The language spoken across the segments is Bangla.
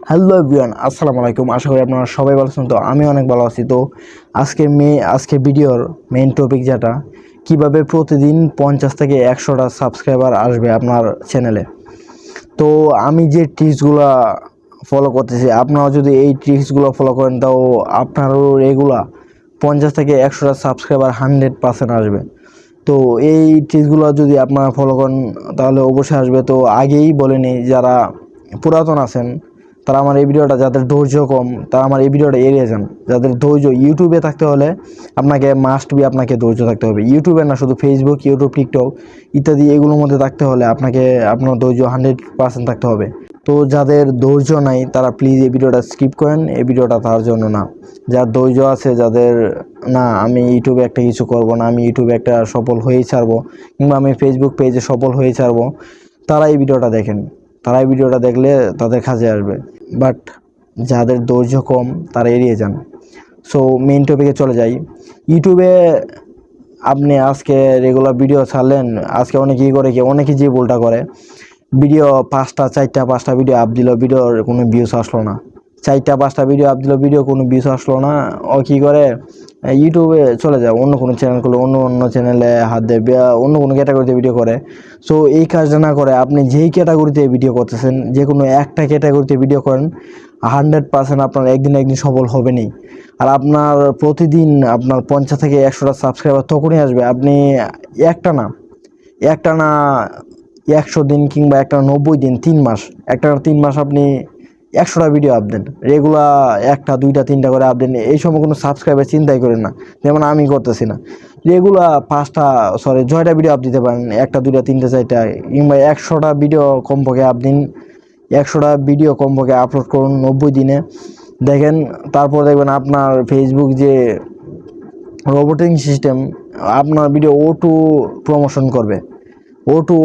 হ্যালো এভরিওয়ান, আসসালামু আলাইকুম। আশা করি আপনারা সবাই ভালো আছেন। তো আমি অনেক ভালো আছি। তো আজকে ভিডিওর মেইন টপিক যেটা, কিভাবে প্রতিদিন 50 থেকে 100টা সাবস্ক্রাইবার আসবে আপনার চ্যানেলে। তো আমি যে ট্রিক্সগুলো ফলো করতেছি, আপনারা যদি এই ট্রিক্সগুলো ফলো করেন তাও আপনারও রেগুলার 50 থেকে 100টা সাবস্ক্রাইবার 100% আসবে। তো এই ট্রিক্সগুলো যদি আপনারা ফলো করেন তাহলে অবশ্যই আসবে। তো আগেই বলে নিই, যারা পুরাতন আছেন তারা আমার এই ভিডিওটা, যাদের ধৈর্য কম তারা আমার এই ভিডিওটা এড়িয়ে যান। যাদের ধৈর্য, ইউটিউবে থাকতে হলে আপনাকে ধৈর্য থাকতে হবে। ইউটিউবে না, শুধু ফেসবুক, ইউটিউব, টিকটক ইত্যাদি এগুলোর মধ্যে থাকতে হলে আপনার ধৈর্য 100% থাকতে হবে। তো যাদের ধৈর্য নাই তারা প্লিজ এই ভিডিওটা স্কিপ করেন। এই ভিডিওটা তার জন্য না। যার ধৈর্য আছে, যাদের না আমি ইউটিউবে একটা কিছু করব না, আমি ইউটিউবে একটা সফল হয়েই ছাড়বো, কিংবা আমি ফেসবুক পেজে সফল হয়েই ছাড়বো, তারা এই ভিডিওটা দেখেন। তারা এই ভিডিওটা দেখলে তাদের কাজে আসবে। বাট যাদের ধৈর্য কম তারা এড়িয়ে যান। সো মেইন টপিকে চলে যাই। ইউটিউবে আপনি আজকে রেগুলার ভিডিও ছাড়লেন, আজকে অনেকে যে ভুলটা করে, ভিডিও 4টা 5টা ভিডিও আপ দিল, ভিডিওর কোনো ভিউজ আসলো না। 4টা 5টা ভিডিও আপ দিল, ভিডিও কোনো ভিউজ আসলো না। ও কী করে, ইউটিউবে চলে যায়, অন্য কোনো চ্যানেল খুলে অন্য চ্যানেলে হাত দেয়, অন্য কোনো ক্যাটাগরিতে ভিডিও করে। সো এই কাজটা না করে আপনি যেই ক্যাটাগরিতে ভিডিও করতেছেন, যে কোনো একটা ক্যাটাগরিতে ভিডিও করেন, 100% আপনার একদিন সফল হবেনই। আর আপনার প্রতিদিন আপনার 50 থেকে 100টা সাবস্ক্রাইবার তখনই আসবে আপনি একটা না 100 দিন কিংবা একটা 90 দিন, 3 মাস, একটা 3 মাস আপনি 100টা ভিডিও আপ দেন, রেগুলার 1টা 2টা 3টা করে আপ দেন। এই সময় কোনো সাবস্ক্রাইবার চিন্তাই করেন না, যেমন আমি করতেছি না। রেগুলার 6টা ভিডিও আপ দিতে পারেন, 1টা 2টা 3টা 4টা, কিংবা 100টা ভিডিও কমপক্ষে আপ দিন। 100টা ভিডিও কমপক্ষে আপলোড করুন 90 দিনে, দেখেন। তারপর দেখবেন আপনার ফেসবুক যে রোবোটিং সিস্টেম, আপনার ভিডিও প্রমোশন করবে,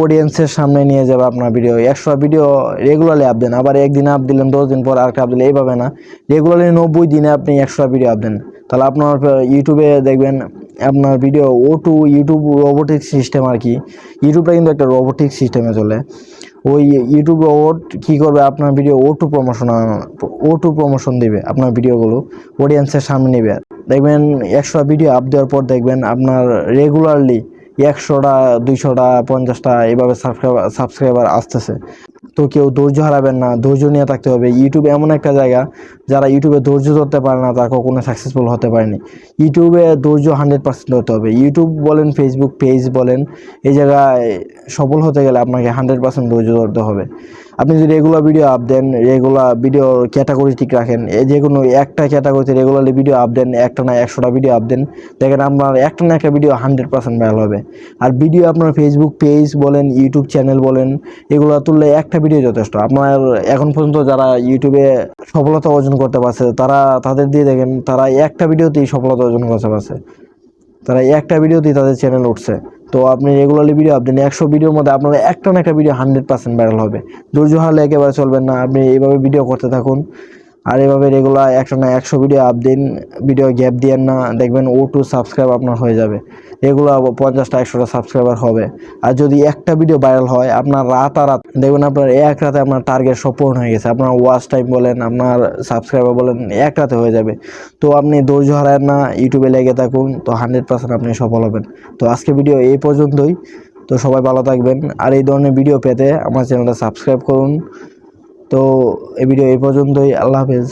অডিয়েন্সের সামনে নিয়ে যাবে আপনার ভিডিও। 100 ভিডিও রেগুলারলি আপ দেন, আবার একদিন আপ দিলেন, 10 দিন পর আরেকটা আপ দিলেন, এইভাবে না। রেগুলারলি 90 দিনে আপনি 100 ভিডিও আপ দেন, তাহলে আপনার ইউটিউবে দেখবেন আপনার ভিডিও ইউটিউব রোবোটিক সিস্টেম আর কি। ইউটিউবটা কিন্তু একটা রোবোটিক সিস্টেমে চলে। ওই ইউটিউব রোবট কী করবে, আপনার ভিডিও প্রমোশন দিবে, আপনার ভিডিওগুলো অডিয়েন্সের সামনে নেবে। দেখবেন 100 ভিডিও আপ দেওয়ার পর দেখবেন আপনার রেগুলারলি 100টা 200টা 50টা এভাবে সাবস্ক্রাইবার আসতেছে। তো কেউ ধৈর্য হারাবেন না, ধৈর্য নিয়ে থাকতে হবে। ইউটিউব এমন একটা জায়গা, যারা ইউটিউবে ধৈর্য ধরতে পারে না তারা কখনো সাকসেসফুল হতে পারেনি। ইউটিউবে ধৈর্য 100% ধরতে হবে। ইউটিউব বলেন, ফেসবুক পেজ বলেন, এই জায়গায় সফল হতে গেলে আপনাকে 100% ধৈর্য ধরতে হবে। আপনি যদি রেগুলার ভিডিও আপ দেন, রেগুলার ভিডিও ক্যাটাগরি ঠিক রাখেন, যে কোনো একটা ক্যাটাগরিতে রেগুলারলি ভিডিও আপ দেন, একটা না 100টা ভিডিও আপ দেন, দেখেন আপনার একটা না একটা ভিডিও 100% ভাইরাল হবে। আর ভিডিও আপনার ফেসবুক পেজ বলেন, ইউটিউব চ্যানেল বলেন, এগুলো তুললে একটা ভিডিও যথেষ্ট। আপনার এখন পর্যন্ত যারা ইউটিউবে সফলতা অর্জন করতে পারছে, তাদের দিয়ে দেখেন, তারা একটা ভিডিওতেই সফলতা অর্জন করতে পারছে, তারা একটা ভিডিওতেই তাদের চ্যানেল উঠছে। তো আপনি রেগুলারলি ভিডিও আপনি 100 ভিডিওর মধ্যে আপনার একটা না একটা ভিডিও 100% ভাইরাল হবে। ধৈর্য হারলে একেবারে চলবেন না, আপনি এইভাবে ভিডিও করতে থাকুন। আর এভাবে রেগুলার একটা না 100 ভিডিও আপ দিন, ভিডিও গ্যাপ দিয়েন না, দেখবেন সাবস্ক্রাইব আপনার হয়ে যাবে। রেগুলার 50টা 100টা সাবস্ক্রাইবার হবে। আর যদি একটা ভিডিও ভাইরাল হয়, আপনার রাতারাত দেখবেন আপনার এক রাতে আপনার টার্গেট সব পূরণ হয়ে গেছে। আপনার ওয়াচ টাইম বলেন, আপনার সাবস্ক্রাইবার বলেন, এক রাতে হয়ে যাবে। তো আপনি ধৈর্য হারায়েন না, ইউটিউবে লেগে থাকুন, তো 100% আপনি সফল হবেন। তো আজকে ভিডিও এই পর্যন্তই। তো সবাই ভালো থাকবেন। আর এই ধরনের ভিডিও পেতে আমার চ্যানেলটা সাবস্ক্রাইব করুন। তো এই ভিডিও এই পর্যন্তই। আল্লাহ হাফেজ।